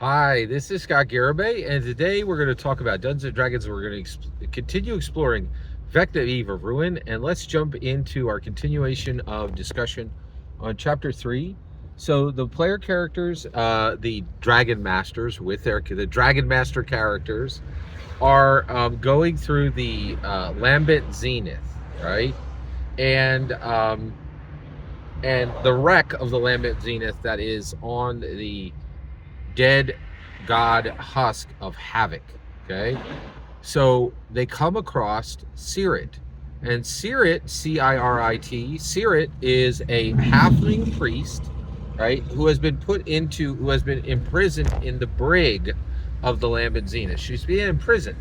Hi, this is Scott Garibay, and today we're going to talk about Dungeons and Dragons. We're going to continue exploring Vecna Eve of Ruin, and let's jump into our continuation of discussion on Chapter 3. So the player characters, the Dragon Masters with the Dragon Master characters, are going through the Lambent Zenith, right? And the wreck of the Lambent Zenith that is on the dead god husk of havoc. Okay, so they come across Cirit, and Cirit, C-I-R-I-T, Cirit is a halfling priest, right, who has been imprisoned in the brig of the Lambent Zenith. She's being imprisoned,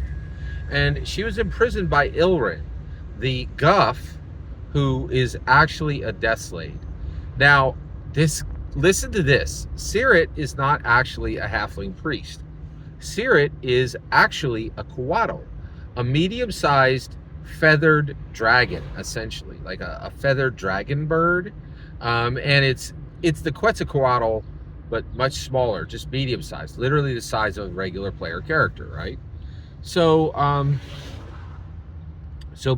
and she was imprisoned by Ilren, the Guff, who is actually a death slave. Now, listen to this. Cirit is not actually a halfling priest. Cirit is actually a Coutal, a medium-sized feathered dragon, essentially, like a feathered dragon bird. And it's the Quetzalcoatl, but much smaller, just medium-sized, literally the size of a regular player character, right? So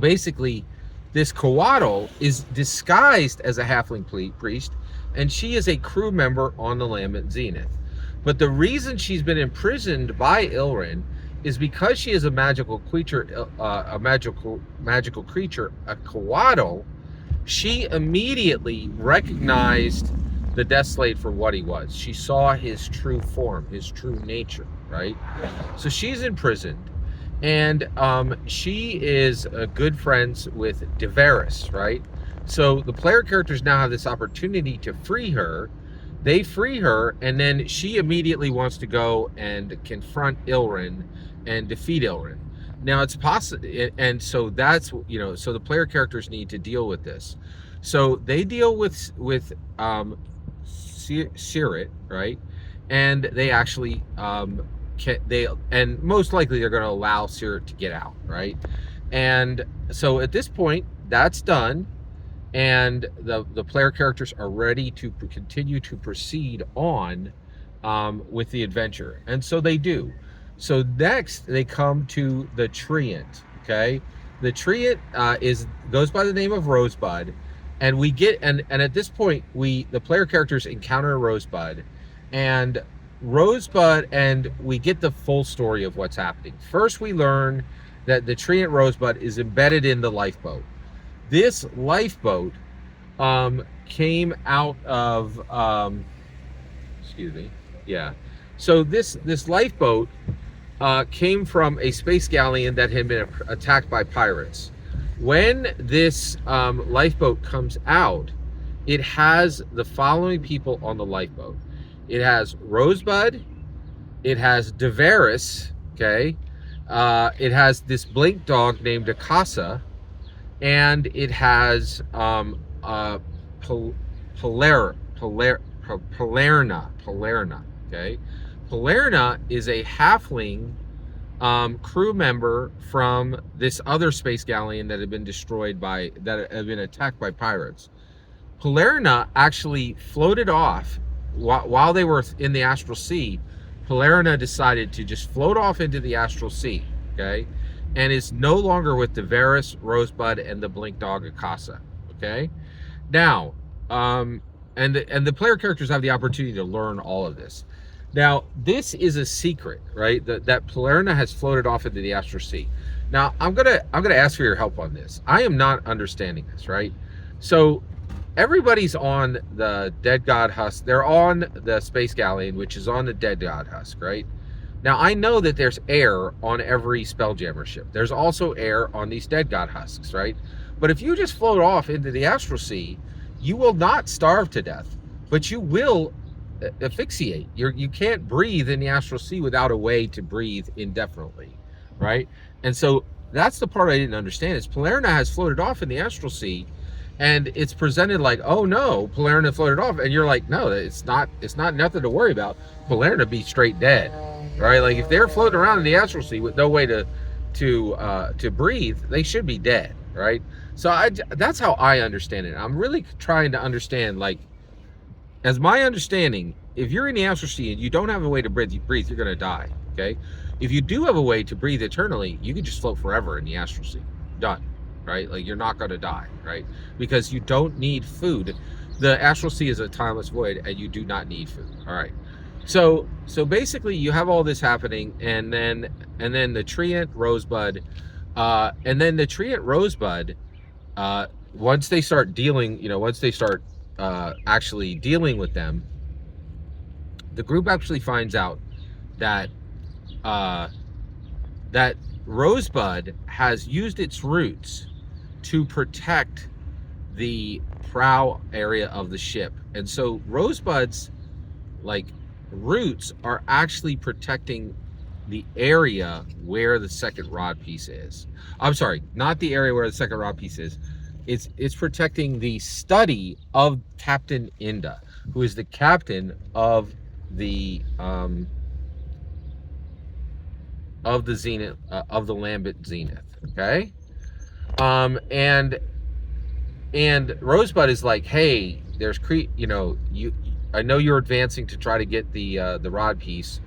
basically, this Coutal is disguised as a halfling priest, and she is a crew member on the Lambent Zenith. But the reason she's been imprisoned by Ilren is because she is a magical creature, a magical creature, a Coutal. She immediately recognized the Death Slate for what he was. She saw his true form, his true nature, right? So she's imprisoned, and she is good friends with Deveris, right? So the player characters now have this opportunity to free her. They free her, and then she immediately wants to go and confront Ilren and defeat Ilren. Now it's possible, and so that's, so the player characters need to deal with this. So they deal with Cirit, right? And they actually and most likely they're going to allow Cirit to get out, right? And so at this point, that's done. And the player characters are ready to continue to proceed on with the adventure, and so they do. So next they come to the Treant. Okay, the Treant goes by the name of Rosebud, and we get and at this point the player characters encounter Rosebud, and we get the full story of what's happening. First, we learn that the Treant Rosebud is embedded in the lifeboat. This lifeboat came out of, So this lifeboat came from a space galleon that had been attacked by pirates. When this lifeboat comes out, it has the following people on the lifeboat. It has Rosebud, it has Deveris, okay, it has this blink dog named Akasa, and it has Polerna, okay? Polerna is a halfling crew member from this other space galleon that had been attacked by pirates. Polerna actually floated off while they were in the astral sea. Polerna decided to just float off into the astral sea, okay? And is no longer with Deveris, Rosebud, and the Blink Dog Akasa. Okay, now, and the player characters have the opportunity to learn all of this. Now, this is a secret, right? That Polerna has floated off into the astral sea. Now, I'm gonna ask for your help on this. I am not understanding this, right? So, everybody's on the Dead God Husk. They're on the Space Galleon, which is on the Dead God Husk, right? Now, I know that there's air on every Spelljammer ship. There's also air on these Dead God Husks, right? But if you just float off into the Astral Sea, you will not starve to death, but you will asphyxiate. You can't breathe in the Astral Sea without a way to breathe indefinitely, right? And so that's the part I didn't understand, is Polerna has floated off in the Astral Sea, and it's presented like, oh no, Polerna floated off, and you're like, no, it's not nothing to worry about. Polerna be straight dead. Right, like if they're floating around in the astral sea with no way to breathe, they should be dead, right? So that's how I understand it. I'm really trying to understand, like, as my understanding, if you're in the astral sea and you don't have a way to breathe, you're going to die. Okay. If you do have a way to breathe eternally, you can just float forever in the astral sea. Done. Right. Like, you're not going to die. Right. Because you don't need food. The astral sea is a timeless void, and you do not need food. All right. So basically, you have all this happening, and then the Treant Rosebud, once they start dealing, actually dealing with them, the group actually finds out that that Rosebud has used its roots to protect the prow area of the ship, and so Rosebud's like roots are actually protecting the area where the second rod piece is. I'm sorry, not the area where the second rod piece is. It's protecting the study of Captain Inda, who is the captain of the Zenith, of the Lambent Zenith. Okay, and Rosebud is like, hey, there's I know you're advancing to try to get the rod piece.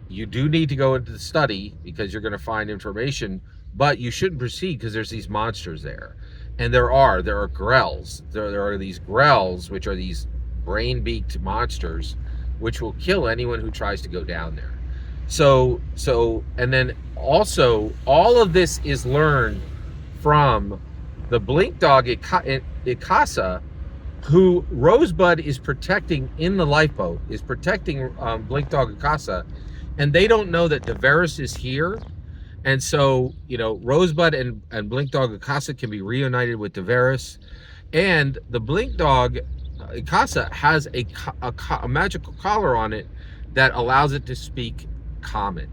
You do need to go into the study because you're going to find information, but you shouldn't proceed because there's these monsters there. And there are grells. There are these grells, which are these brain-beaked monsters, which will kill anyone who tries to go down there. So, and then also, all of this is learned from the blink dog Ikasa, who Rosebud is protecting in the lifeboat, is protecting blink dog Ikasa, and they don't know that Deveris is here. And so, Rosebud and blink dog Ikasa can be reunited with Deveris, and the blink dog Ikasa has a magical collar on it that allows it to speak common,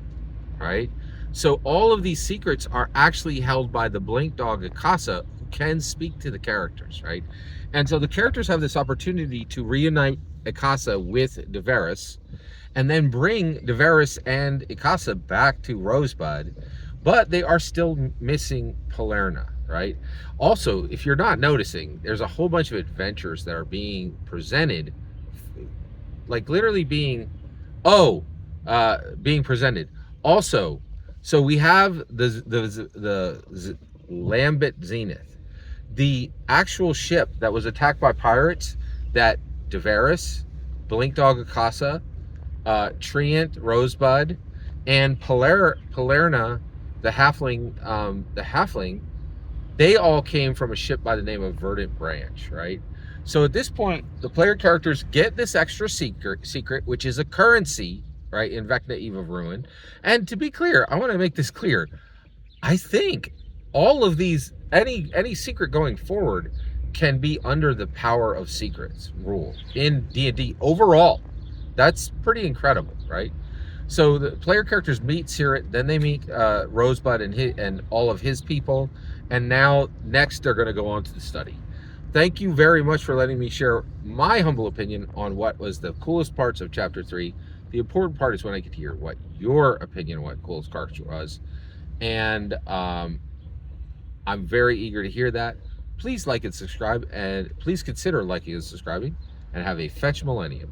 right? So all of these secrets are actually held by the blink dog Ikasa, who can speak to the characters, right? And so the characters have this opportunity to reunite Ikasa with Deveris, and then bring Deveris and Ikasa back to Rosebud, but they are still missing Palerna, right? Also, if you're not noticing, there's a whole bunch of adventures that are being presented, like literally being presented. Also, so we have the Lambent Zenith, the actual ship that was attacked by pirates that Deveris, Blink Dog Ikasa, Treant Rosebud, and Palerna, the halfling, they all came from a ship by the name of Verdant Branch, right? So at this point, the player characters get this extra secret, which is a currency, right, in Vecna, Eve of Ruin. And to be clear, I want to make this clear. I think all of these, any secret going forward, can be under the Power of Secrets rule in D&D overall. That's pretty incredible, right? So the player characters meet Cirit, then they meet Rosebud and all of his people, and now next they're going to go on to the study. Thank you very much for letting me share my humble opinion on what was the coolest parts of Chapter 3. The important part is when I get to hear what your opinion on what coolest character was, and I'm very eager to hear that. Please like and subscribe, and please consider liking and subscribing, and have a fetch millennium.